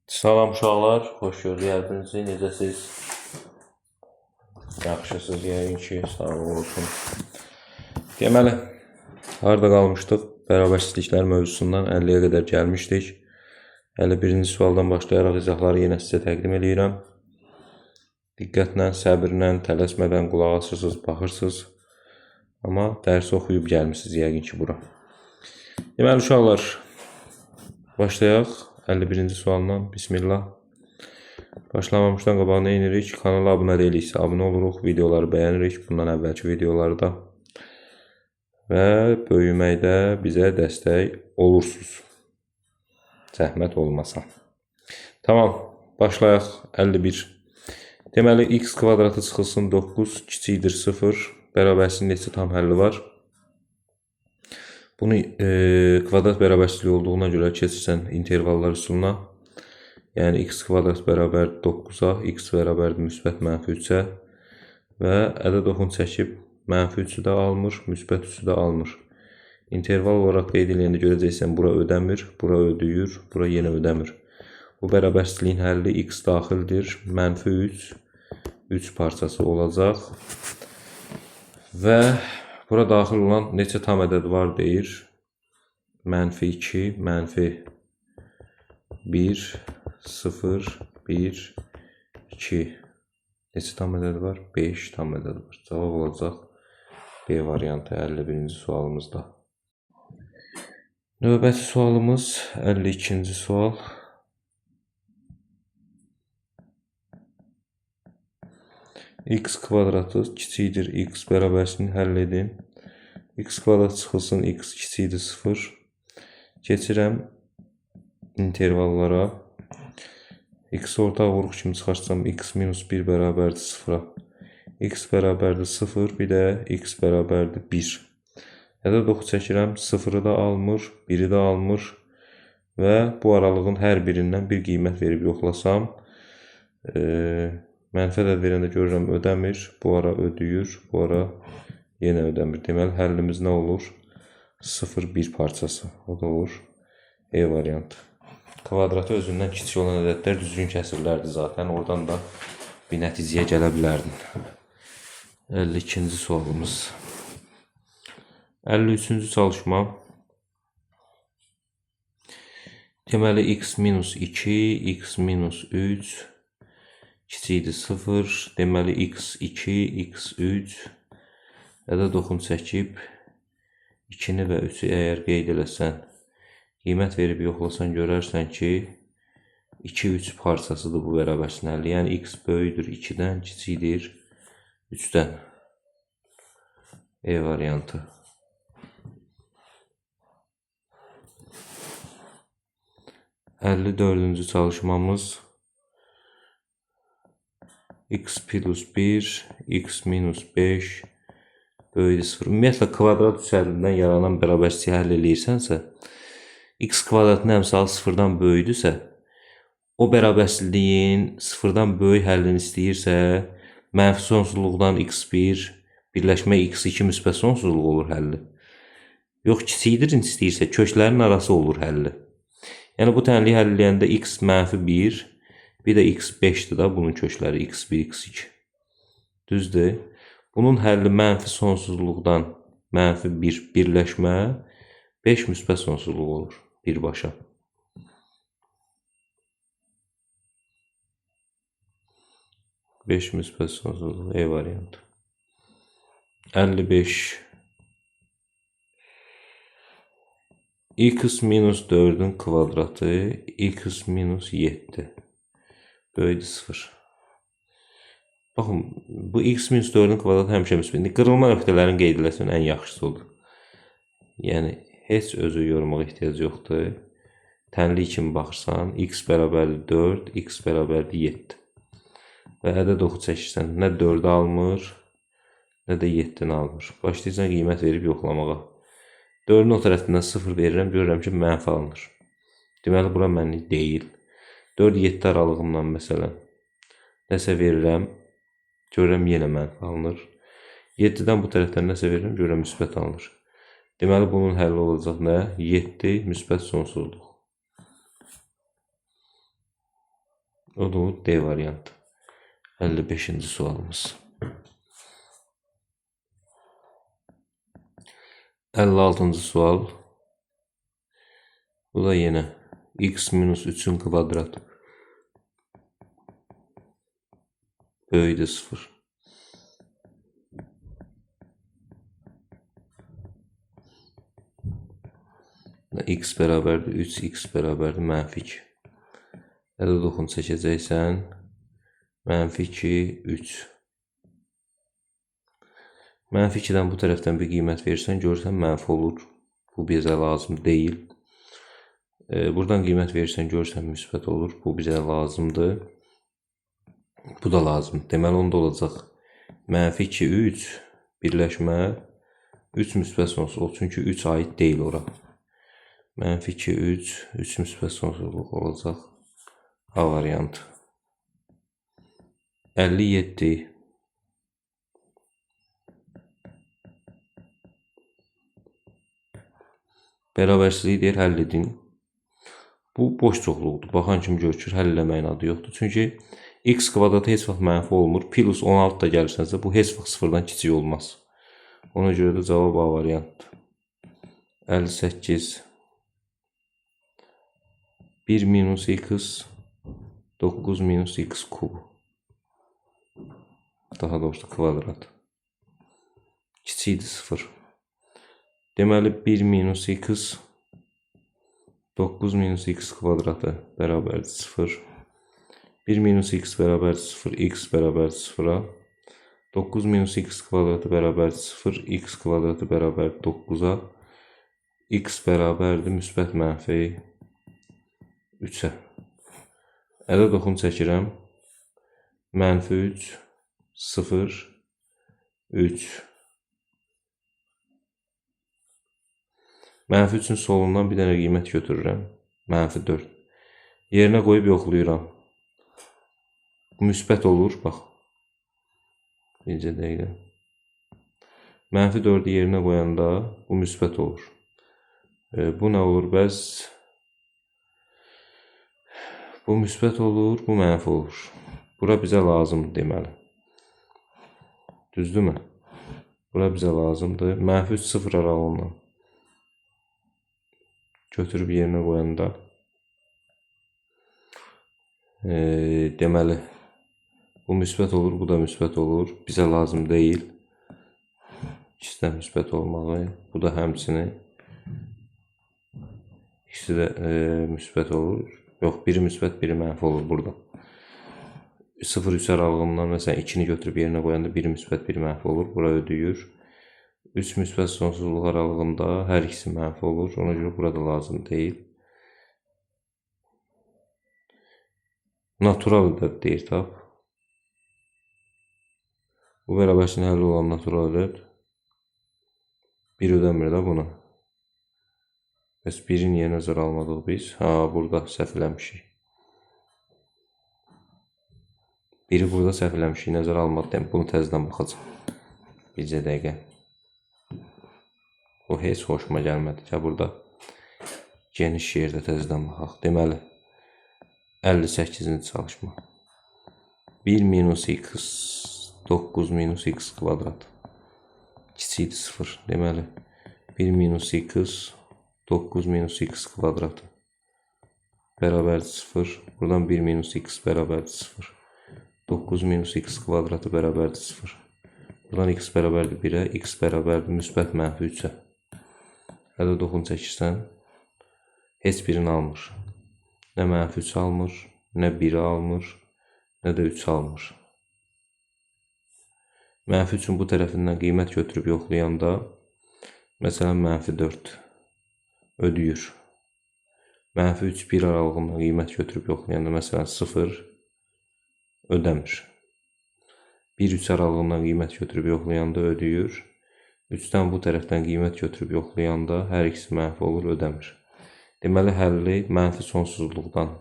Salam uşaqlar, xoş gördük. Necəsiz? Yaxşısınız yəqin ki, sağ olsun. Deməli, harda qalmışdıq? Bərabərsizliklər mövzusundan 50-yə qədər gəlmişdik. 51-ci sualdan başlayaraq izahları yenə sizə təqdim edirəm. Diqqətlə, səbirlə, tələsmədən qulaq asırsınız, baxırsınız. Amma dərsi oxuyub gəlmişsiniz yəqin ki, bura. Deməli, uşaqlar, başlayaq 51-ci sualdan. Bismillah. Başlamamışdan qabaq nə edirik? Kanala abunə deyiliksə, abunə oluruq, videoları bəyənirik, bundan əvvəlki videolarda və böyüməkdə bizə dəstək olursunuz. Zəhmət olmasa. Tamam, başlayaq 51. Deməli, x kvadratı çıxılsın 9 kiçikdir 0, bərabərsizliyin neçə tam həlli var? Bunu kvadrat bərabərsizliyi olduğuna görə keçirsən intervallar üsuluna. Yəni, x kvadrat bərabər 9-a, x bərabərdir müsbət mənfi 3-ə və ədəd oxun çəkib mənfi 3-ü də almır, müsbət 3-ü də almır. İnterval olaraq qeyd edəndə görəcəksən, bura ödəmir, bura ödəyir, bura yenə ödəmir. Bu bərabərsizliyin həlli x daxildir, mənfi 3, 3 parçası olacaq və bura daxil olan neçə tam ədəd var deyir? Mənfi 2, mənfi 1, 0, 1, 2. Neçə tam ədəd var? 5 tam ədəd var. Cavab olacaq B variantı 51-ci sualımızda. Növbəti sualımız 52-ci sual. X kvadratı kiçikdir x bərabərsizliyini həll edin. X kvadrat çıxılsın x kiçikdir 0. Keçirəm intervallara. X ortaq vuruq kimi çıxarsam x minus 1 bərabərdir 0-a. X bərabərdir 0, bir də x bərabərdir 1. Ədəd oxu çəkirəm, 0-ı da almır, 1-i də almır və bu aralığın hər birindən bir qiymət verib yoxlasam, mənfi ədəd verəndə görürəm ödəmir, bu ara ödəyir, bu ara yenə ödəmir. Deməli, həllimiz nə olur? 0, 1 parçası. O da olur E variantı. Kvadratı özündən kiçik olan ədədlər düzgün kəsirlərdir zaten. Oradan da bir nəticəyə gələ bilərdin. 52-ci sualımız. 53-cü çalışma. Deməli, x minus 2, x minus 3 kiçikdir 0. Deməli, x2, x3 ədəd oxun çəkib 2-ni və 3-ü əgər qeyd eləsən, qiymət verib yoxlasan görərsən ki, 2-3 parçasıdır bu bərabərsizliyin həlli. Yəni, x böyükdür 2-dən, kiçikdir 3-dən. E variantı. Dördüncü çalışmamız x plus 1, x minus 5 böyükdür 0. Ümumiyyətlə, kvadrat üzərindən yaranan bərabərsizliyi həll eləyirsənsə, x kvadratın əmsalı 0-dan böyükdürsə, o bərabərsizliyin 0-dan böyük həllini istəyirsə, mənfi sonsuzluqdan x1 birləşmə x2 müsbət sonsuzluq olur həlli. Yox, kiçikdir istəyirsə, köklərin arası olur həlli. Yəni, bu tənliyi həll eləyəndə x mənfi 1, bir də x5-dir da bunun kökləri, x1, x2. Düzdür. Bunun həlli mənfi sonsuzluqdan mənfi 1 birləşmə 5 müsbət sonsuzluq olur birbaşa. Beş müsbət sonsuzluq E variantı. 55. X minus 4-ün kvadratı x minus 7 böyükdür 0. Baxın, bu x minus 4-ün kvadratı həmişə müsbətdir. Qırılma nöqtələrini qeyd eləsən ən yaxşısı olur. Yəni, heç özü yormağa ehtiyac yoxdur. Tənlik kimi baxırsan, x bərabərdir 4, x bərabərdir 7. Və ədəd oxu çəkirsən, nə 4-ü almır, nə də 7-ni almır. Başlayırsan qiymət verib yoxlamağa. 4-ün o tərəfindən 0 verirəm, görürəm ki, mənfi alınır. Deməli, bura mənlik deyil. 4-7 aralığından məsələn nəsə verirəm, görürəm yenə mənfi alınır. 7-dən bu tərəfdən nəsə verirəm, görürəm müsbət alınır. Deməli, bunun həlli olacaq nə? 7 müsbət sonsuzluq. O da o D variantı. 55-ci sualımız. 56-cı sual. Bu da yenə x minus 3'ün kvadratı böyüdür 0. X bərabərdir 3, x bərabərdir mənfi 2. Ədəd oxunu çəkəcəksən. Mənfi 2, 3. Mənfi 2-dən bu tərəfdən bir qiymət verirsən, görürsən mənfi olur. Bu bizə lazım deyil. Buradan qiymət verirsən, görürsən müsbət olur. Bu bizə lazımdır. Bu da lazım. Deməli, onda olacaq. Mənfi 2, 3 birləşmə 3 müsbət sonsuzluq. Çünki 3 aid deyil ora. Mənfi 2, 3, 3 müsbət sonsuzluq olacaq. A variantı. 57. Bərabərsizlik deyir, həll edin. Bu boş çoxluqdur. Baxan kimi görükür, həll eləməyin adı yoxdur. Çünki x kvadratı heç vaxt mənfi olmur. Plus 16 da gəlirsənsə, bu heç vaxt sıfırdan kiçik olmaz. Ona görə də cavab A variantdır. 58. 1 minus x 9 minus x kubu. Daha doğrusu kvadrat. Kiçikdir 0. Deməli 1 minus x 9 minus x kvadratı bərabərdir 0. 1 minus x bərabərdir 0, x bərabərdir 0-a. 9 minus x kvadratı bərabərdir 0, x kvadratı bərabərdir 9-a. X bərabərdir müsbət mənfi 3-ə. Ədəd oxunu çəkirəm. Mənfi 3, 0, 3. Mənfi 3-ün solundan bir dənə qiymət götürürəm. Mənfi 4. Yerinə qoyub yoxlayıram. Müsbət olur, bax. Bircə dəqiqə. Mənfi 4-ü yerinə qoyanda bu müsbət olur. Bu nə olur bəs? Bu müsbət olur, bu mənfi olur. Bura bizə lazımdır deməli. Düzdürmü? Bura bizə lazımdır. Mənfi 3, 0 aralığından götürüb yerinə qoyanda deməli bu müsbət olur, bu da müsbət olur. Bizə lazım deyil. İkisi də müsbət olmalı. Bu da həmçinin. İkisi də müsbət olur. Yox, biri müsbət, biri mənfi olur burada. 0-3 aralığından məsələn 2-ni götürüb yerinə qoyanda biri müsbət, biri mənfi olur. Bura ödəyir. 3 müsbət sonsuzluq aralığında hər ikisi mənfi olur. Ona görə burada lazım deyil. Natural ədəd deyir tap. Bu bərabərçinin həlli olan natural ədəd 1 ödəmir də buna. Bəs 1-i niyə nəzərə almadıq biz? Burada səhv eləmişik. 1-i burada səhv eləmişik, nəzərə almadım. Bunu təzədən baxacaq. Bircə dəqiqə. O heç xoşuma gəlmədi ki, burada geniş yerdə təzədən baxaq. Deməli, 58-ci çalışma. 1 minus x 9 minus x kvadrat kiçikdir 0. Deməli, 1 minus x 9 minus x kvadratı bərabərdir 0. Buradan 1 minus x bərabərdir 0. 9 minus x kvadratı bərabərdir 0. Buradan x bərabərdir 1-ə, x bərabərdir müsbət mənfi 3-ə. Ədəd oxunu çəkirsən, heç birini almır. Nə mənfi 3 almır, nə 1-i almır, nə də 3 almır. Mənfi 3-ün bu tərəfindən qiymət götürüb yoxlayanda, məsələn, mənfi 4 ödəyir. Mənfi 3, 1 aralığından qiymət götürüb yoxlayanda, məsələn, 0 ödəmir. 1, 3 aralığından qiymət götürüb yoxlayanda ödəyir. 3-dən bu tərəfdən qiymət götürüb yoxlayanda hər ikisi mənfi olur, ödəmir. Deməli, həlli mənfi sonsuzluqdan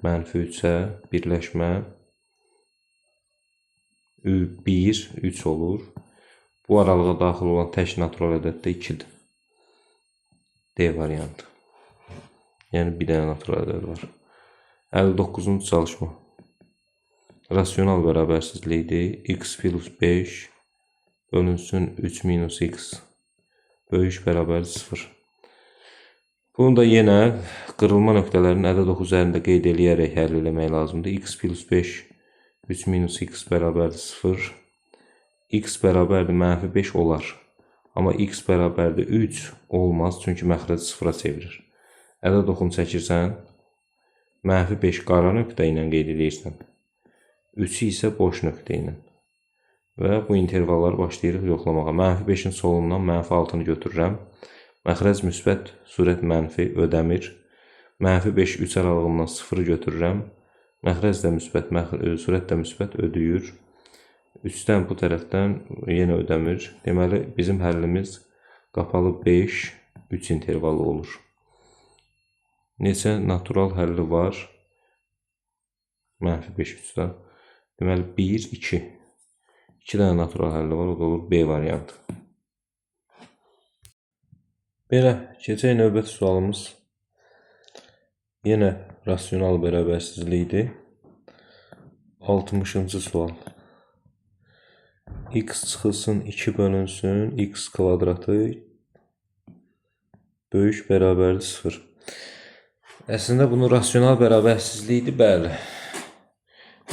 mənfi 3-ə birləşmə 1, 3 olur. Bu aralığa daxil olan tək natural ədəd də 2-dir. D variantı. Yəni, bir dənə natural ədəd var. 59-cu çalışma. rasional bərabərsizlikdir. X plus 5 bölünsün 3 minus x böyük bərabər 0. Bunu da yenə qırılma nöqtələrinin ədəd oxu üzərində qeyd eləyərək həll eləmək lazımdır. X plus 5 3 minus x bərabərdir 0. X bərabərdir mənfi 5 olar. Amma x bərabərdir 3 olmaz, çünki məxrəci 0-a çevirir. Ədəd oxunu çəkirsən, mənfi 5 qara nöqtə ilə qeyd edirsən. 3-ü isə boş nöqtə ilə. Və bu intervalları başlayırıq yoxlamağa. Mənfi 5-in solundan mənfi 6-nı götürürəm. Məxrəc müsbət, surət mənfi ödəmir. Mənfi 5 3 aralığından 0-ı götürürəm. Məxrəc də müsbət, surət də müsbət ödəyir. 3-dən bu tərəfdən yenə ödəmir. Deməli, bizim həllimiz qapalı 5, 3 intervalı olur. Neçə natural həlli var? Mənfi 5, 3-dən. Deməli, 1, 2. 2 dənə natural həlli var, o da olur B variantı. Belə, keçək növbəti sualımız yenə rasional bərabərsizlikdir. 60-cı sual. X çıxılsın 2 bölünsün, x kvadratı böyük bərabərdir 0. Əslində bunu rasional bərabərsizlikdir, bəli.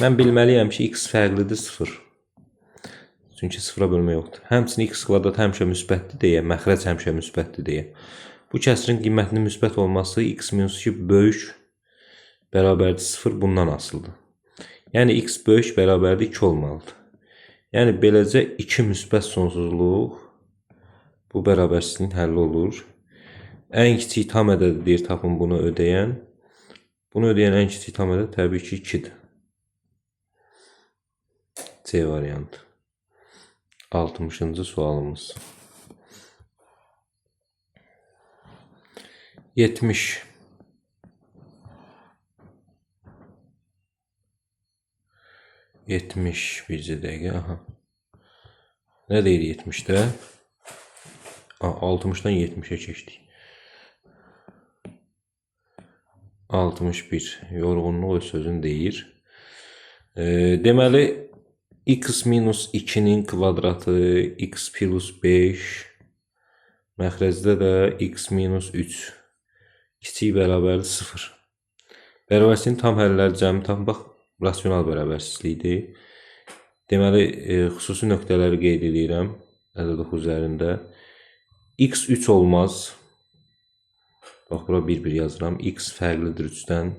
Mən bilməliyəm ki, x fərqlidir 0. Çünki 0-a bölmə yoxdur. Həmçinin x kvadrat həmişə müsbətdir deyə, məxrəc həmişə müsbətdir deyə. Bu kəsrin qiymətinin müsbət olması x minus 2 böyük bərabərdir 0 bundan asılıdır. Yəni x böyük bərabərdir 2 olmalıdır. Yəni beləcə 2 müsbət sonsuzluq bu bərabərsizliyin həlli olur. Ən kiçik tam ədədi deyir, tapın bunu ödəyən. Bunu ödəyən ən kiçik tam ədəd təbii ki 2-dir. C variantı. 60-cı sualımız. 70. Bircə dəqiqə. Aha. Nə deyir 70-də? 60-dan 70-ə keçdik. 61. Yorğunluq öz sözünü deyir. Deməli, x minus 2-nin kvadratı x plus 5, məxrəcdə də x minus 3 kiçik bərabərdir 0. Bərabərsizliyin tam həlləri cəmi tapmaq rasional bərabərsizlikdir. Deməli, xüsusi nöqtələri qeyd edirəm ədəd oxu üzərində. X 3 olmaz. Bax, bura 1-1 yazıram. X fərqlidir 3-dən.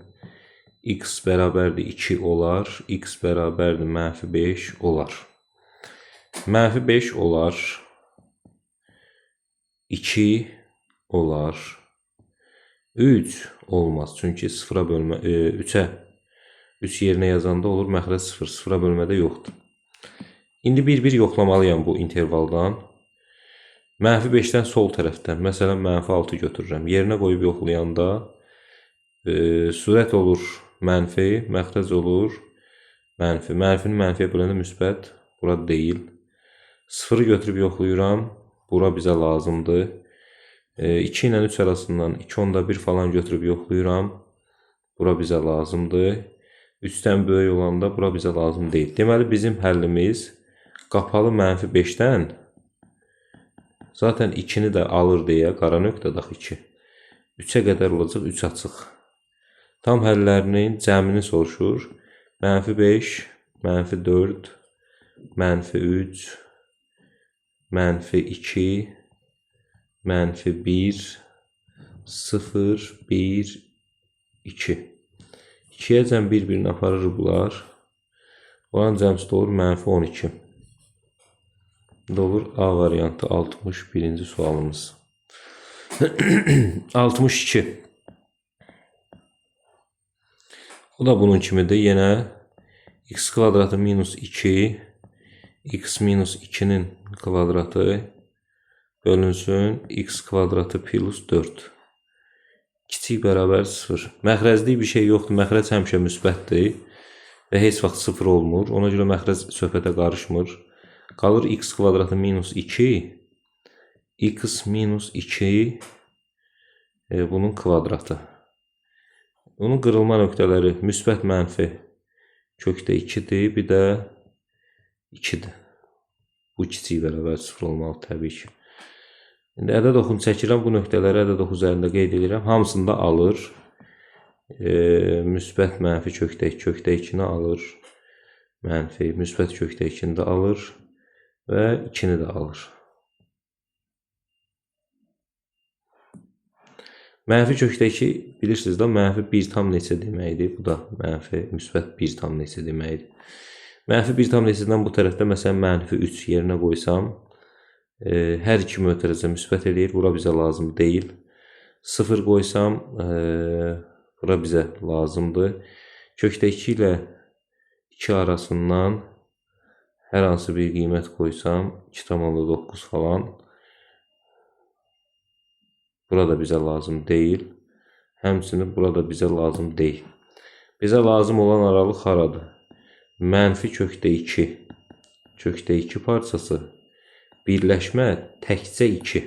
X bərabərdir 2 olar. X bərabərdir mənfi 5 olar. Mənfi 5 olar. 2 olar. 3 olmaz. Çünki 0-a bölmə, 3-ə 3 yerinə yazanda olur, məxrəc 0, 0-a bölmədə yoxdur. İndi bir-bir yoxlamalıyam bu intervaldan. Mənfi 5-dən sol tərəfdən, məsələn, mənfi 6 götürürəm. Yerinə qoyub yoxlayanda surət olur mənfi, məxrəc olur mənfi. Mənfini mənfiyə böləndə müsbət, bura deyil. 0-ı götürüb yoxlayıram, bura bizə lazımdır. 2 ilə 3 arasından 2/1 falan götürüb yoxlayıram, bura bizə lazımdır. 3-dən böyük olanda bura bizə lazım deyil. Deməli, bizim həllimiz qapalı mənfi 5-dən zaten 2-ni də alır deyə qara nöqtə dax 2. 3-ə qədər olacaq, 3 açıq. Tam həllərinin cəmini soruşur. Mənfi 5, mənfi 4, mənfi 3, mənfi 2, mənfi 1, 0, 1, 2. 2-yə cəm bir-birini aparır bunlar. Olan cəmsi də olur mənfi 12. Olur A variantı 61-ci sualımız. 62. O da bunun kimidir. Yenə x kvadratı minus 2, x minus 2-nin kvadratı bölünsün x kvadratı plus 4. Kiçik bərabər 0. Məxrəclik bir şey yoxdur. Məxrəc həmişə müsbətdir və heç vaxt 0 olmur. Ona görə məxrəc söhbətə qarışmır. Qalır x kvadratı minus 2, x minus 2 bunun kvadratı. Onun qırılma nöqtələri müsbət mənfi kökdə 2-dir, bir də 2-dir. Bu kiçik bərabər 0 olmalı təbii ki. İndi ədəd oxunu çəkirəm, bu nöqtələri ədəd oxu üzərində qeyd edirəm. Hamısında alır. Müsbət mənfi kökdə 2-ni alır. Mənfi, müsbət kökdə 2-ni də alır və 2-ni də alır. Mənfi kökdə 2 bilirsiniz də mənfi 1 tam neçə deməkdir. Bu da mənfi müsbət 1 tam neçə deməkdir. Mənfi 1 tam neçədən bu tərəfdə məsələn mənfi 3 yerinə qoysam, hər iki mötərizə müsbət eləyir. Bura bizə lazım deyil. 0 qoysam, bura bizə lazımdır. Kökdə 2 ilə 2 arasından hər hansı bir qiymət qoysam, 2,9 falan. Burada bizə lazım deyil. Həmçinin burada bizə lazım deyil. Bizə lazım olan aralıq haradır? Mənfi kökdə 2. Kökdə 2 parçası. Birləşmə təkcə 2.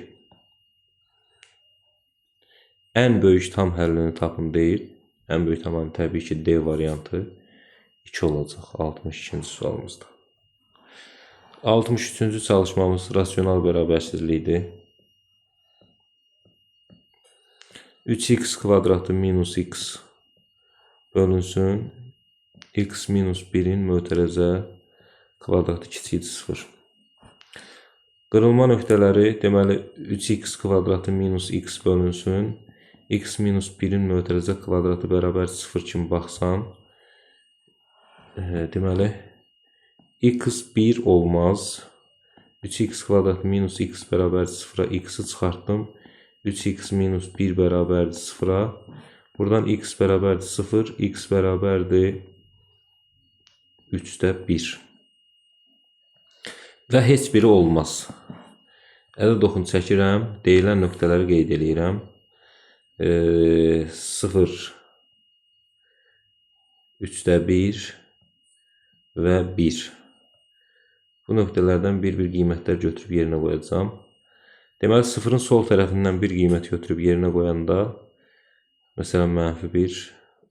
Ən böyük tam həllini tapın deyil. Ən böyük tam həllini təbii ki D variantı 2 olacaq 62-ci sualımızda. 63-cü çalışmamız rasional bərabərsizlikdir. 3x kvadratı minus x bölünsün x minus 1'in mötərizə kvadratı kiçikdir 0. Qırılma nöqtələri deməli 3x kvadratı minus x bölünsün x minus 1'in mötərizə kvadratı bərabər 0 kimi baxsam, deməli x 1 olmaz. 3x kvadratı minus x bərabər 0'a x'i çıxartdım. 3x minus 1 bərabərdir 0'a. Buradan x bərabərdir 0, x bərabərdir 3'də 1. Və heç biri olmaz. Ədəd oxunu çəkirəm, deyilən nöqtələri qeyd edirəm. 0, 3'də 1 və 1. Bu nöqtələrdən bir qiymətlər götürüb yerinə qoyacağım. Deməli, 0'ın sol tərəfindən bir qiymət götürüb yerinə qoyanda, məsələn, mənfi 1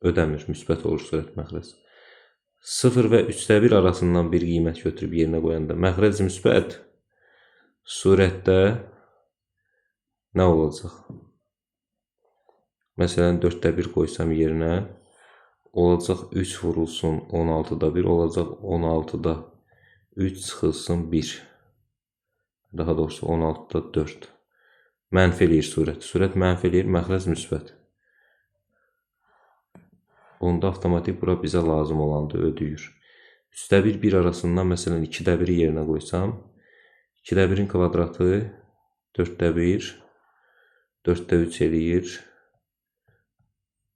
ödəmir, müsbət olur surət məxrəc. 0 və 3'də 1 arasından bir qiymət götürüb yerinə qoyanda, məxrəc müsbət surətdə nə olacaq? Məsələn, 4'də 1 qoysam yerinə, olacaq 3 vurulsun 16'da 1, olacaq 16'da 3 çıxılsın 1. Daha doğrusu 16'da 4. Mənfi eləyir surət. Surət mənfi eləyir, məxrəc müsbət. Onda avtomatik bura bizə lazım olandı, ödəyir. 3'də 1, 1 arasından məsələn 2'də 1'i yerinə qoysam, 2'də 1'in kvadratı 4'də 1, 4'də 3 eləyir,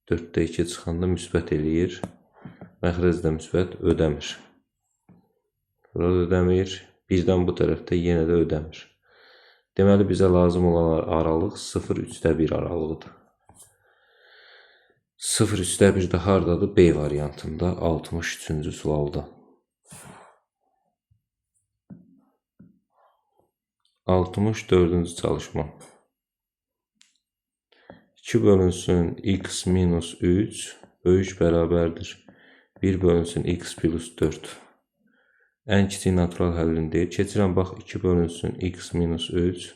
4'də 2 çıxanda müsbət eləyir, məxrəc də müsbət ödəmir. Burada ödəmir. Birdən bu tərəfdə yenə də ödəmir. Deməli, bizə lazım olan aralıq 0-3'də 1 aralığıdır. 0-3'də 1 də haradadır? B variantında 63-cü sualda. 64-cü çalışma. 2 bölünsün x minus 3 böyük bərabərdir. 1 bölünsün x plus 4. Ən kiçik natural həllindir. Keçirəm, bax, 2 bölünsün x minus 3,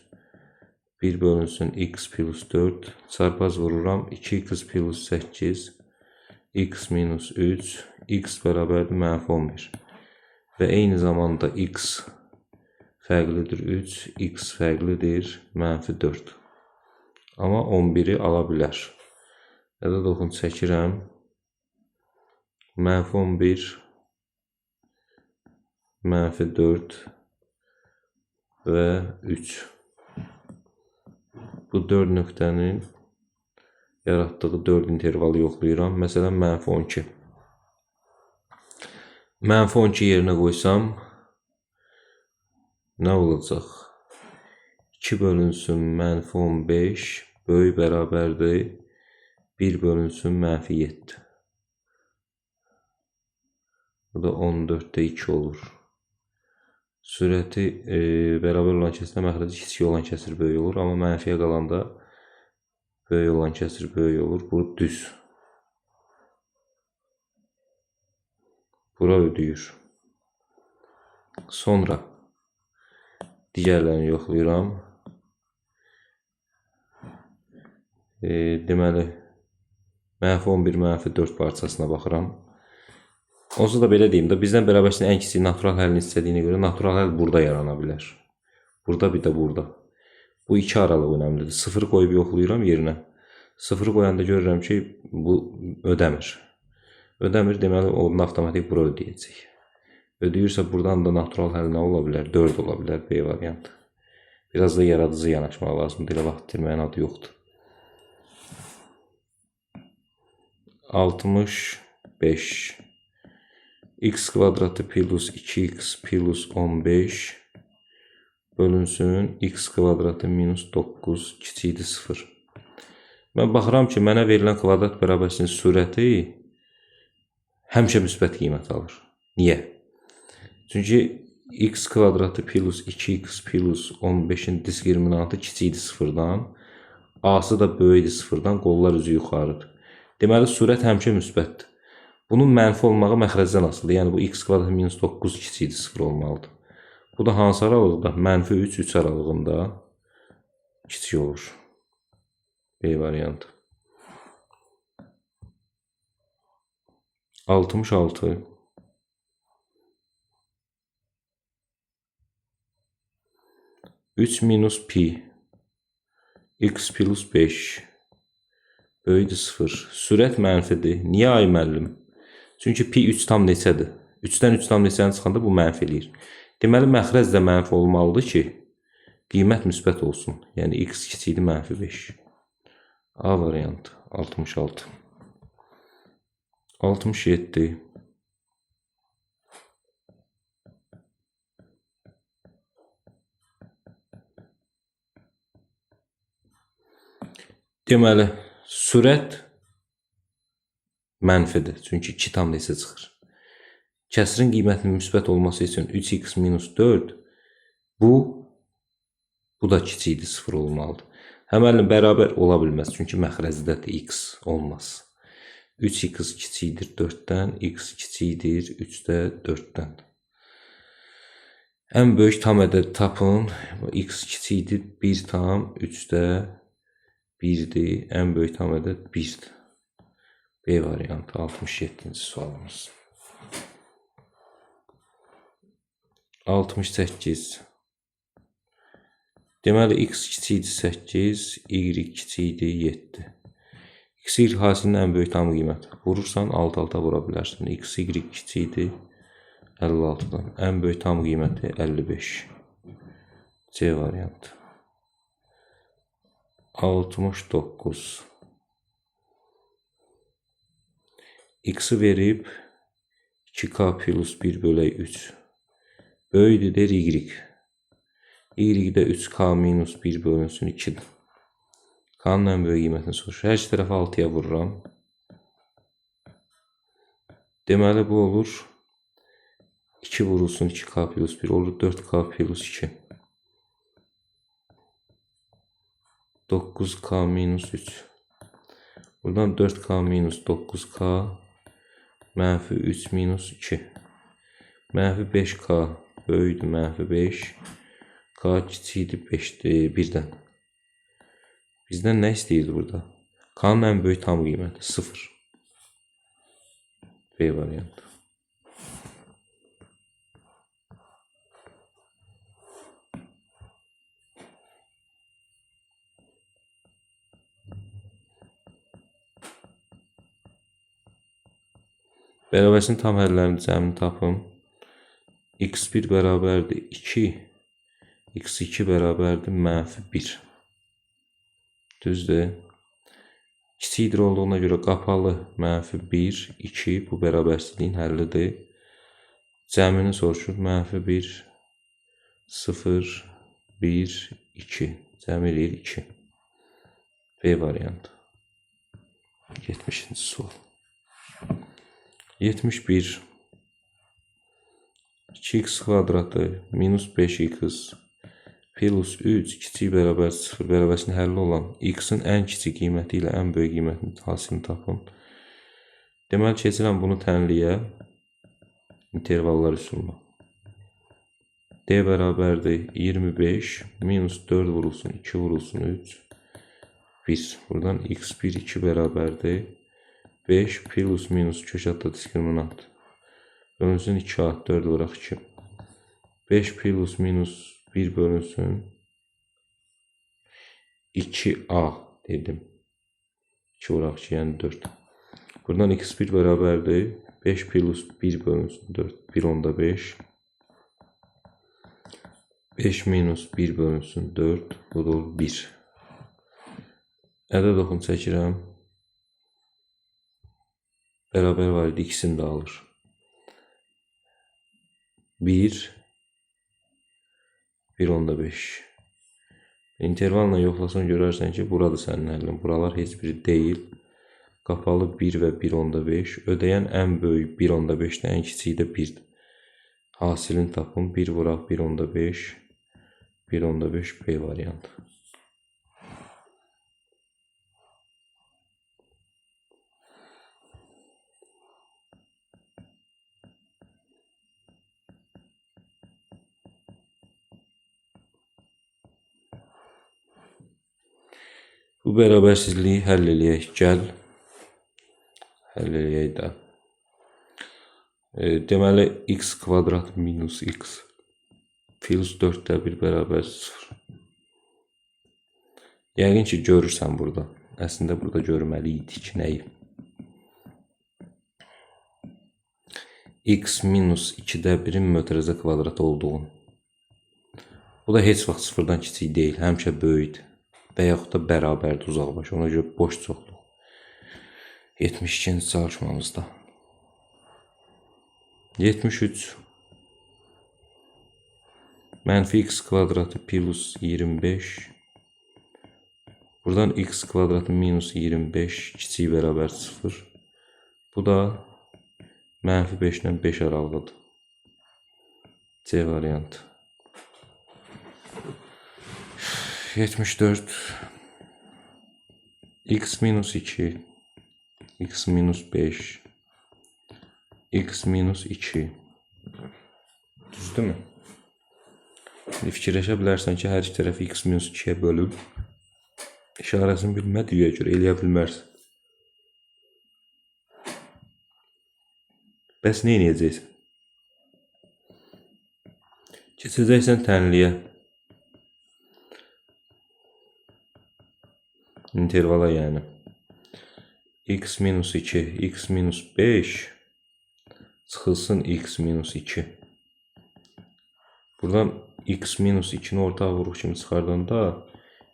1 bölünsün x plus 4, çarpaz vururam, 2x plus 8, x minus 3, x bərabərdir mənfi 11. Və eyni zamanda x fərqlidir 3, x fərqlidir mənfi 4. Amma 11'i ala bilər. Ədəd oxunu çəkirəm, mənfi 11, mənfi 4 və 3. Bu 4 nöqtənin yaratdığı 4 intervalı yoxlayıram. Məsələn, mənfi 12. Mənfi 12 yerinə qoysam, nə olacaq? 2 bölünsün mənfi 15 böyük bərabərdir. 1 bölünsün mənfi 7. Bu da 14'də 2 olur. Sürəti bərabər olan kəsirdə məxrəci kiçik olan kəsir böyük olur. Amma mənfiyə qalanda böyük olan kəsir böyük olur. Bu düz. bura ödəyir. Sonra digərlərini yoxlayıram. Deməli, -11, -4 parçasına baxıram. Onsuz da belə deyim də, bizdən bərabərçinin ən kiçik natural həlini istədiyinə görə natural həll burada yarana bilər. Burada, bir də burada. Bu iki aralıq önəmlidir. 0 qoyub yoxlayıram yerinə. 0 qoyanda görürəm ki, bu ödəmir. Ödəmir, deməli, onun avtomatik bura ödəyəcək. Ödəyirsə, buradan da natural həll nə ola bilər? 4 ola bilər, B variantı. Biraz da yaradıcı yanaşmaq lazımdır. Elə vaxt itirməyin adı yoxdur. 65 x kvadratı plus 2x plus 15 bölünsün x kvadratı minus 9 kiçikdir 0. Mən baxıram ki, mənə verilən kvadrat bərabərsinin surəti həmişə müsbət qiymət alır. Niyə? Çünki x kvadratı plus 2x plus 15-in diskriminantı kiçikdir 0-dan, a-sı da böyükdir 0-dan, qollar üzü yuxarıdır. Deməli, surət həmişə müsbətdir. Bunun mənfi olmağı məxrəcdən asılıdır. Yəni, bu x kvadratı minus 9 kiçikdir 0 olmalıdır. Bu da hansı aralıqda? -3, 3 aralığında kiçik olur. B variantı. 66 3 minus pi x plus 5 böyükdür 0. Sürət mənfidir. Niyə ay müəllim? Çünki pi 3 tam neçədir? 3-dən 3 tam neçəni çıxanda bu mənfi eləyir. Deməli, məxrəc də mənfi olmalıdır ki, qiymət müsbət olsun. Yəni, x kiçikdir -5. A variantı. 66. 67 deməli, sürət mənfidir. Çünki 2 tam neçə çıxır. Kəsrin qiymətinin müsbət olması üçün 3x minus 4 bu da kiçikdir 0 olmalıdır. Həməlin bərabər ola bilməz. Çünki məxrəcdədir x olmaz. 3x kiçikdir 4-dən, x kiçikdir 3-də 4-dən. Ən böyük tam ədəd tapın. X kiçikdir 1 tam 3-də 1-dir. Ən böyük tam ədəd 1-dir. B variantı 67-ci sualımız. 68 deməli, x kiçikdir 8, y kiçikdir 7. X, y hasilinin ən böyük tam qiyməti. Vurursan, alt-alta vura bilərsən. X, y kiçikdir 56-dan. Ən böyük tam qiyməti 55. C variantı. 69 x-i verib 2k plus 1 bölək 3 böyükdür y. Y-də 3k minus 1 bölünsün 2-dir. K-nın ən böyük qiymətini soruşur. Hər iki tərəfə 6-ya vururam. Deməli, bu olur 2 vurulsun 2k plus 1 olur 4k plus 2. 9k minus 3. Buradan 4k minus 9k mənfi 3 minus 2. Mənfi 5k böyükdür mənfi 5. K kiçikdir 1-dən. Bizdən nə istəyirdi burada? K-nın ən böyük tam qiyməti 0. B variantı. Bərabərsinin tam həllərinin cəmini tapın. x1 bərabərdir 2, x2 bərabərdir mənfi 1. Düzdür. Kiçikdir olduğuna görə qapalı mənfi 1, 2 bu bərabərsizliyin həllidir. Cəmini soruşur. Mənfi 1, 0, 1, 2. Cəmi eləyir 2. B variantı. 70-ci sual. 71 2x kvadratı minus 5x plus 3 kiçik bərabər 0 bərabərsinin həlli olan x-in ən kiçik qiyməti ilə ən böyük qiymətinin hasilini tapın. Deməli, keçirəm bunu tənliyə. intervallar üsuluna. D bərabərdir 25 minus 4 vurulsun 2 vurulsun 3 1. Buradan x1 2 bərabərdir 5 plus minus kök adda diskriminant. Bölünsün 2a 4 vuraq 2. 5 plus minus 1 bölünsün 2a dedim. 2 vuraq 2 yəni 4. Buradan x1 bərabərdir 5 plus 1 bölünsün 4 1 onda 5. 5 minus 1 bölünsün 4 bu da 1. Ədəd oxunu çəkirəm. Bərabər var idi ikisini də alır. 1 1 onda 5. İntervalla yoxlasan görərsən ki, buradır sənin həllin. Buralar heç biri deyil. Qapalı 1 və 1 onda 5. Ödəyən ən böyük 1 onda 5-dən ən kiçiyi də 1-dir. Hasilini tapın. 1 vuraq 1 onda 5. 1 onda 5 B variantı. Bu bərabərsizliyi həll eləyək. Gəl. Həll eləyək də. Deməli, x kvadrat minus x plus 4-də 1 bərabər 0. Yəqin ki, görürsən burada. Əslində, burada görməli idik nəyi? X minus 2-də 1-in mötərizə kvadratı olduğunu. Bu da heç vaxt 0-dan kiçik deyil. Həmişə böyükdür. Və yaxud da bərabərdir uzaqbaşı. Ona görə boş çoxluq. 72-ci çalışmamızda. 73 mənfi x kvadratı plus 25. Buradan x kvadratı minus 25 kiçik bərabər 0. Bu da mənfi 5 ilə 5 aralığıdır. C variantı. 74 x minus 2 x minus 5 x minus 2 düzdür mü? Fikirləşə bilərsən ki, hər iki tərəfi x minus 2-yə bölüb işarəsini bilmədiyə görə eləyə bilmərsən. Bəs nə edəcəksən? Keçəcəksən tənliyə. İntervala yəni. X minus 2, x minus 5 çıxılsın x minus 2. Buradan x minus 2-ni ortaq vuruq kimi çıxardanda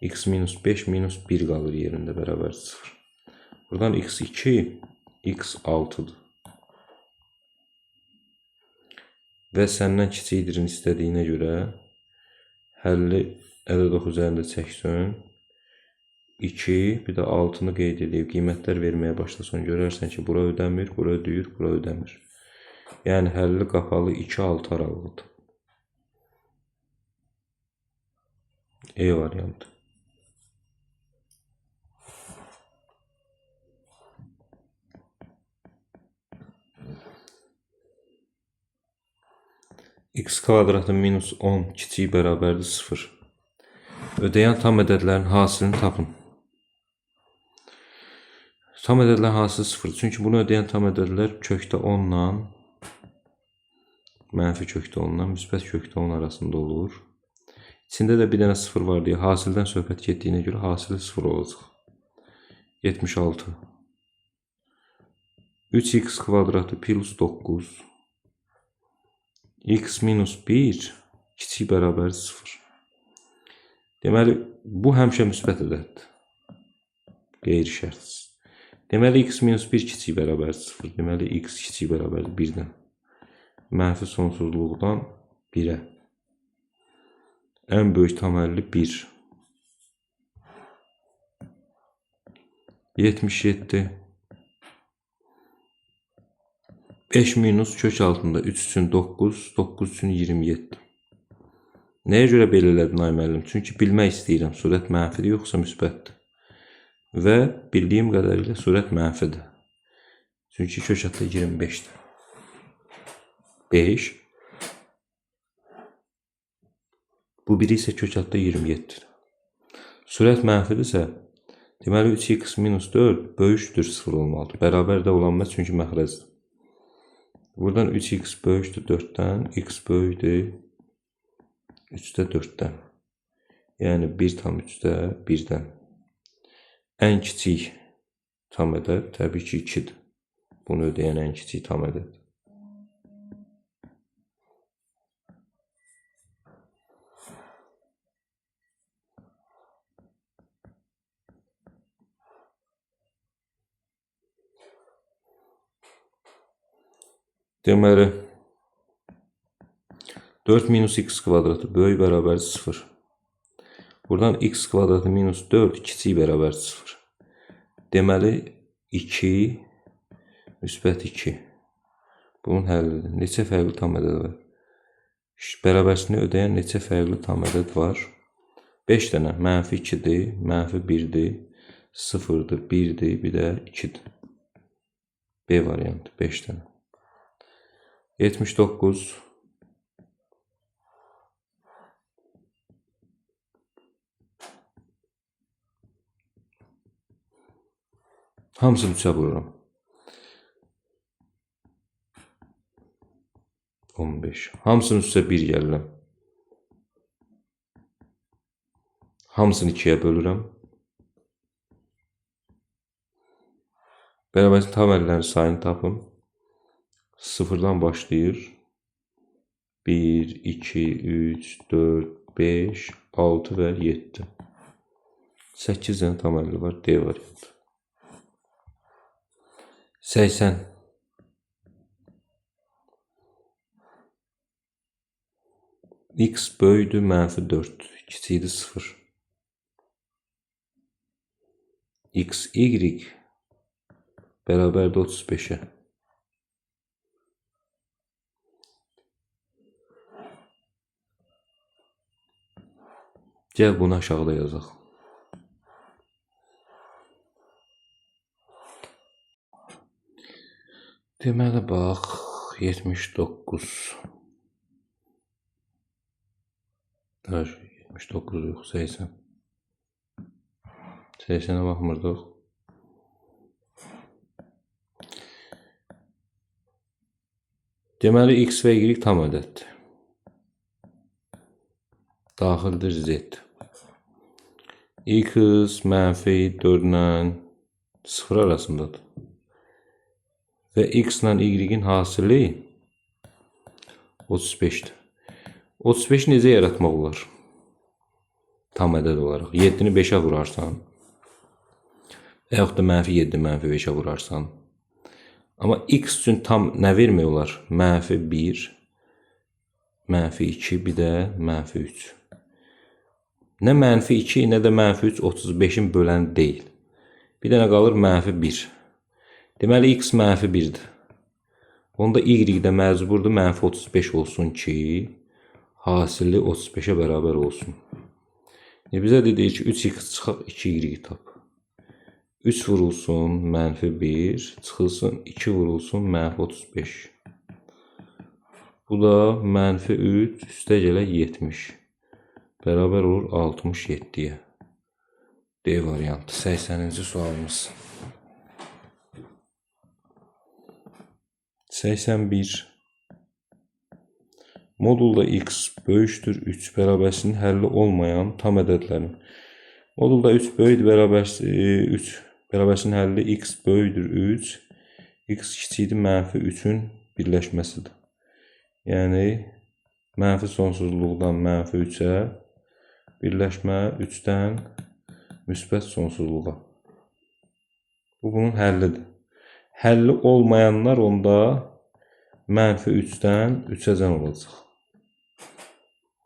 x minus 5 minus 1 qalır yerində bərabər 0. Buradan x2, x6-dır. Və səndən kiçikdirin istədiyinə görə həlli ədəd oxu üzərində çəksin. 2, bir də 6-nı qeyd edib, qiymətlər verməyə başlasan görərsən ki, bura ödəmir, bura ödəyir, bura ödəmir. Yəni, həlli qapalı 2-6 aralığıdır. E variantı. X kvadratı minus 10 kiçik bərabərdir 0. Ödəyən tam ədədlərin hasilini tapın. Tam ədədlərin hasili 0. Çünki bunu ödəyən tam ədədlər kökdə 10 ilə mənfi kökdə 10 ilə müsbət kökdə 10 arasında olur. İçində də bir dənə 0 var deyə hasildən söhbət getdiyinə görə hasili 0 olacaq. 76 3x kvadratı plus 9 x minus 1 kiçik bərabər 0. Deməli, bu həmişə müsbət ədəddir. Qeyri-şərtsiz. Deməli, x minus 1 kiçik bərabər 0. Deməli, x kiçik bərabər 1-dən. Mənfi sonsuzluqdan 1-ə. Ən böyük tam həlli 1. 77 5 minus kök altında 3 üçün 9, 9 üçün 27. Nəyə görə belə elədin ay müəllim? Çünki bilmək istəyirəm, surət mənfidir yoxsa müsbətdir. Və bildiyim qədərilə surət mənfidir. Çünki kök altında 25-dir. 5. Bu biri isə kök altda 27-dir. Sürət mənfidirsə, deməli 3x minus 4 böyükdür 0 olmalıdır. Bərabər də olanmaz çünki məxrəcdir. Buradan 3x böyükdür 4-dən, x böyükdür 3-də 4-dən. Yəni 1/3-də 1-dən. Ən kiçik tam ədəd təbii ki 2-dir. Bunu ödəyən ən kiçik tam ədəd. Deməli 4 minus x kvadratı böyük bərabər 0. Buradan x kvadratı minus 4 kiçik bərabər 0. Deməli 2 müsbət 2. Bunun həllidir. Neçə fərqli tam ədəd var? Bərabərsini ödəyən neçə fərqli tam ədəd var? 5 dənə. Mənfi 2-dir, mənfi 1-dir, 0-dır, 1-dir, bir də 2-dir. B variantı 5 dənə. 79 hamısını 3'ə vururam. 15. Hamısını üstə 1 gəlirəm. Hamısını 2'yə bölürəm. Bərabərin tam əllərin sayını tapın. 0'dan başlayır. 1, 2, 3, 4, 5, 6 və 7. 8 dənə tam əlli var. D variantı. 80. X böyükdür, mənfi 4. Kiçikdir 0. X, Y bərabərdir 35'ə. Gəl bunu aşağıda yazaq. Deməli bax 79. 79 yox 80. 80'ə baxmırdıq. Deməli x və y tam ədəddir. Daxildir z. X mənfi 4 ilə 0 arasındadır. Və x ilə y-in hasili 35'dir. 35'i necə yaratmaq olar? Tam ədəd olaraq. 7'ni 5'ə vurarsan. Və yaxud da mənfi 7, mənfi 5'ə vurarsan. Amma x üçün tam nə vermək olar? Mənfi 1, mənfi 2, bir də mənfi 3. Nə mənfi 2, nə də mənfi 3 35'in böləni deyil. Bir dənə qalır mənfi 1. Deməli x mənfi 1'dir. Onda y də məcburdur mənfi 35 olsun ki, hasili 35'ə bərabər olsun. Bizə dedik ki, 3x çıxaq 2y tap. 3 vurulsun mənfi 1, çıxılsın 2 vurulsun mənfi 35. Bu da mənfi 3 üstə gələ 70. Bərabər olur 67'yə. D variantı 80-ci sualımız. 81. Modulda x böyükdür 3 bərabərsinin həlli olmayan tam ədədlərin. Modulda 3 böyükdür 3 bərabərsinin həlli x böyükdür 3, x kiçikdir mənfi 3'ün birləşməsidir. Yəni mənfi sonsuzluqdan mənfi 3'ə birləşmə 3'dən müsbət sonsuzluğa. Bu bunun həllidir. Həlli olmayanlar onda mənfi 3'dən 3'əcən olacaq.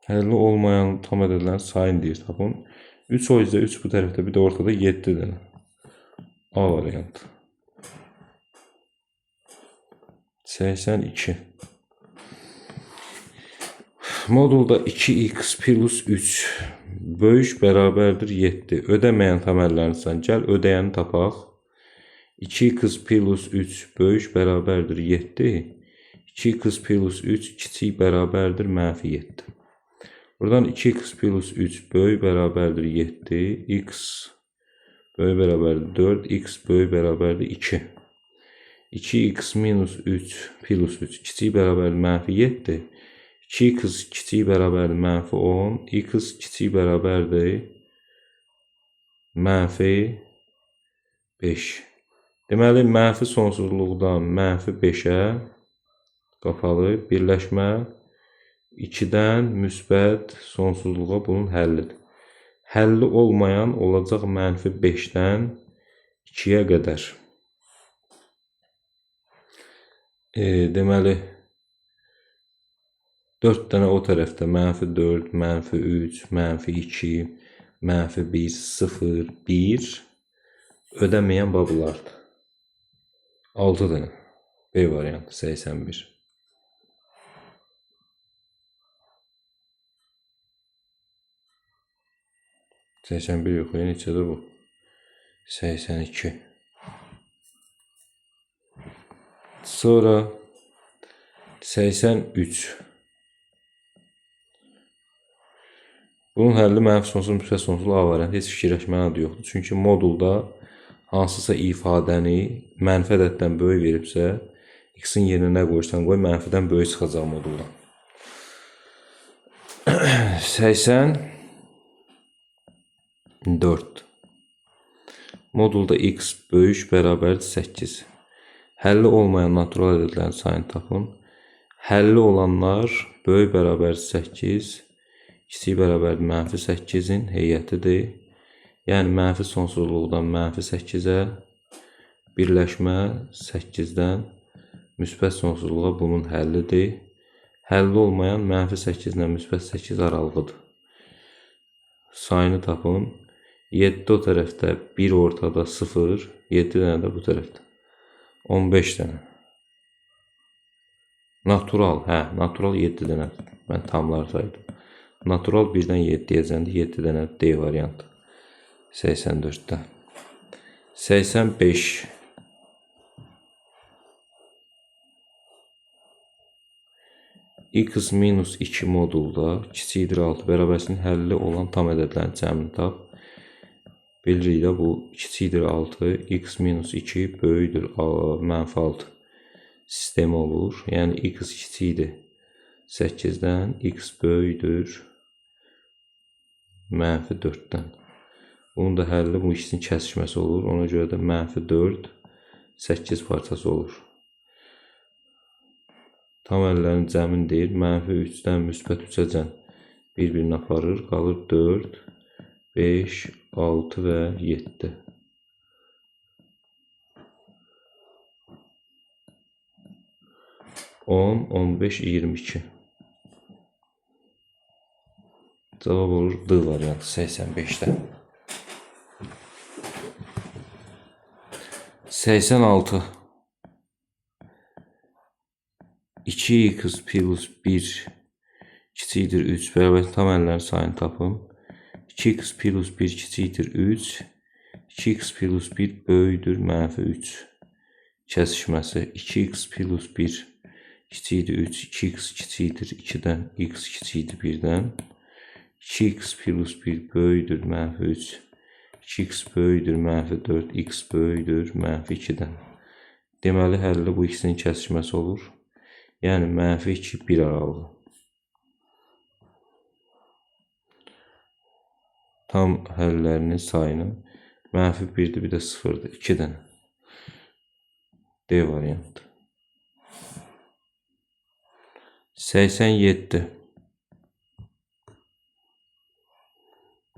Həlli olmayan tam ədədlərin sayını deyir tapın. 3 o yüzden 3 bu tərəfdə, bir də ortada 7 dənə. A variantı. 82. Modulda 2x plus 3 böyük bərabərdir 7. Ödəməyən tam əllərini sən. Gəl ödəyəni tapaq. 2x plus 3 böyük bərabərdir 7. 2x plus 3 kiçik bərabərdir -7. Buradan 2x plus 3 böyük bərabərdir 7. X böyük bərabərdir 4. X böyük bərabərdir 2. 2x minus 3 plus 3 kiçik bərabərdir -7. 2x kiçik bərabərdir -10. X kiçik bərabərdir -5. Deməli, mənfi sonsuzluqdan -5-ə qapalı birləşmə 2-dən müsbət sonsuzluğa bunun həllidir. Həlli olmayan olacaq -5-dən 2-yə qədər. Deməli, 4 dənə o tərəfdə -4, -3, -2, -1, 0, 1 ödəməyən bablardır. 6 dənə. B variantı 81. Yox, neçədir bu? 82. Sonra 83. Bunun həlli mənfi sonsuz, müsbət sonsuz A variantı. Heç fikirləşməyə adı yoxdur. Çünki modulda hansısa ifadəni mənfi ədəddən böyük veribsə, x-in yerinə nə qoyursan qoy, mənfidən böyük çıxacaq moduldan. 84. Modulda x böyük bərabərdir 8. Həlli olmayan natural ədədlərin sayını tapın. Həlli olanlar böyük bərabərdir 8, kiçik bərabərdir -8-in heyətidir. Yəni, mənfi sonsuzluqdan -8-ə birləşmə 8-dən müsbət sonsuzluğa bunun həllidir. Həlli olmayan -8 ilə -8 aralığıdır. Sayını tapın. 7 o tərəfdə, 1 ortada, 0, 7 dənə də bu tərəfdə. 15 dənə. Natural, natural 7 dənə. Mən tamlar saydım. Natural 1-dən 7-yə cəmdə 7 dənə D variantı. 84-dən. 85. X minus 2 modulda kiçikdir 6 bərabərsinin həlli olan tam ədədlərin cəmini tap. Bilirik də bu kiçikdir 6, x minus 2 böyükdür -6 sistemi olur. Yəni x kiçikdir 8-dən, x böyükdür -4-dən. Bunun da həlli bu ikisinin kəsişməsi olur. Ona görə də -4, 8 parçası olur. Tam əllərin cəmini deyir. -3-dən müsbət 3-əcən bir-birini aparır. Qalır 4, 5, 6 və 7. On, 15, 22. Cavab olur D variantı 85-dən. 86. 2x plus 1 kiçikdir 3 bərabər tam əllərin sayını tapın. 2x plus 1 kiçikdir 3. 2x plus 1 böyükdür -3. Kəsişməsi 2x plus 1 kiçikdir 3. 2x kiçikdir 2-dən. X kiçikdir 1-dən. 2x plus 1 böyükdür -3. 2x böyükdür -4. X böyükdür -2-dən. Deməli, həlli bu ikisinin kəsişməsi olur. Yəni, -2, 1 aralığı. Tam həllərinin sayını -1-dir, bir də 0-dır. 2 dənə. D variantı. 87.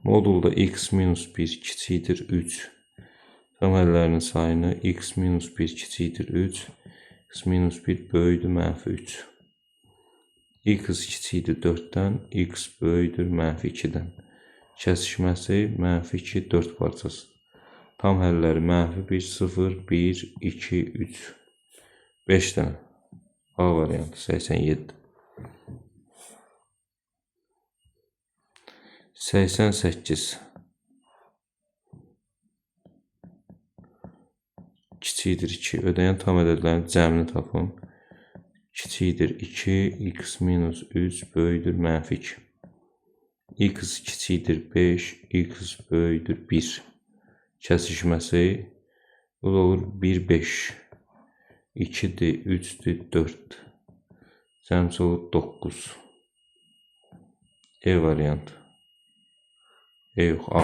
Modulda x minus 1 kiçikdir 3. Tam həllərinin sayını x minus 1 kiçikdir 3. X minus 1 böyükdür -3. X kiçikdir 4-dən. X böyükdür -2-dən. Kəsişməsi -2, 4 parçası. Tam həlləri -1, 0, 1, 2, 3. 5 dənə. A variantı 87. 88. Kiçikdir 2. Ödəyən tam ədədlərin cəmini tapın. kiçikdir 2, x minus 3 böyüdür mənfi 2. X kiçikdir 5, x böyüdür 1. Kəsişməsi bu da olur 1, 5. 2'dir, 3'dir, 4. Cəmsi olur 9. E variantı. E yox, A.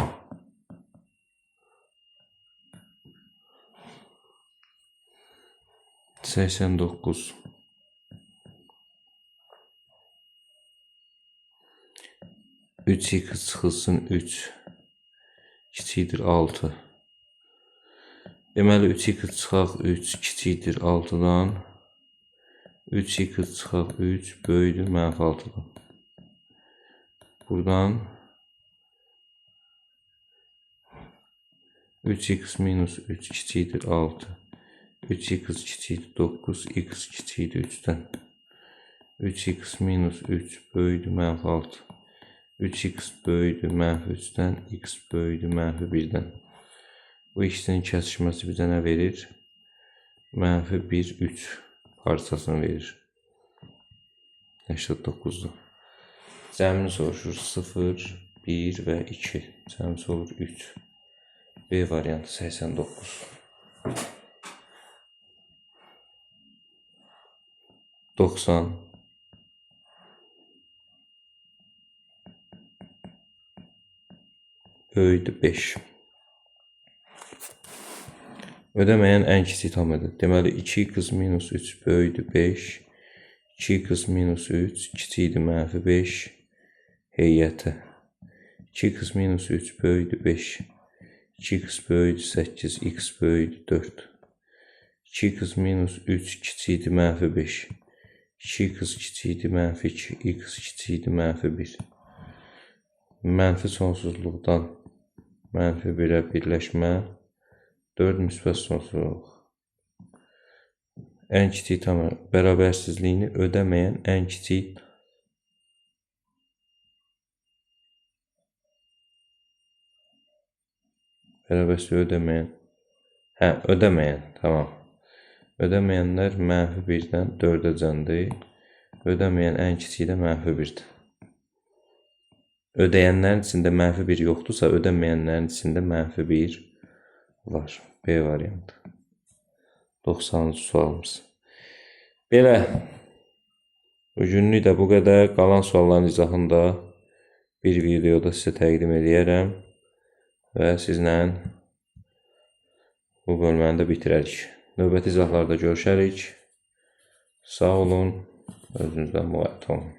Səksən doqquz. 3x çıxılsın 3. Kiçikdir 6. Deməli 3x çıxaq 3 kiçikdir 6-dan. 3x çıxaq 3 böyüdür mənfi 6-dan. Buradan 3x minus 3 kiçikdir 6. 3x kiçikdir 9, x kiçikdir 3'dən. 3x minus 3 böyüdür mənfi 6. 3x böyüdür mənfi 3'dən, x böyüdür mənfi 1'dən. Bu ikisinin kəsişməsi bizə nə verir? Mənfi 1, 3 parçasını verir. 89'dur. Cəmini soruşur 0, 1 və 2. Cəmsi olur 3. B variantı 89. 90. Böyüdü 5. Ödəməyən ən kiçik tam ədəd. Deməli 2x minus 3 böyüdü 5. 2x minus 3 kiçikdir mənfi 5. Heyəti. 2x minus 3 böyüdü 5. 2x böyüdü 8. X böyüdü 4. 2x minus 3 kiçikdir mənfi 5. 2x kiçikdir mənfi 2. X kiçikdir mənfi 1. Mənfi sonsuzluqdan mənfi 1'ə birləşmə 4 müsbət sonsuzluq. Ən kiçik tam bərabərsizliyini ödəməyən ən kiçik bərabərsizliyi ödəməyən, tamam. Ödəməyənlər mənfi 1'dən 4'əcəndir. Ödəməyən ən kiçik də mənfi 1'dir. Ödəyənlərin içində mənfi 1 yoxdursa, ödəməyənlərin içində mənfi 1 var. B variantı. 90-cı sualımız. Belə. Bugünlük də bu qədər. Qalan sualların izahını da bir videoda sizə təqdim edərəm. Və sizlə bu bölməni də bitirərik. Növbəti izahlarda görüşərik. Sağ olun. Özünüzdən müvəffəq olun.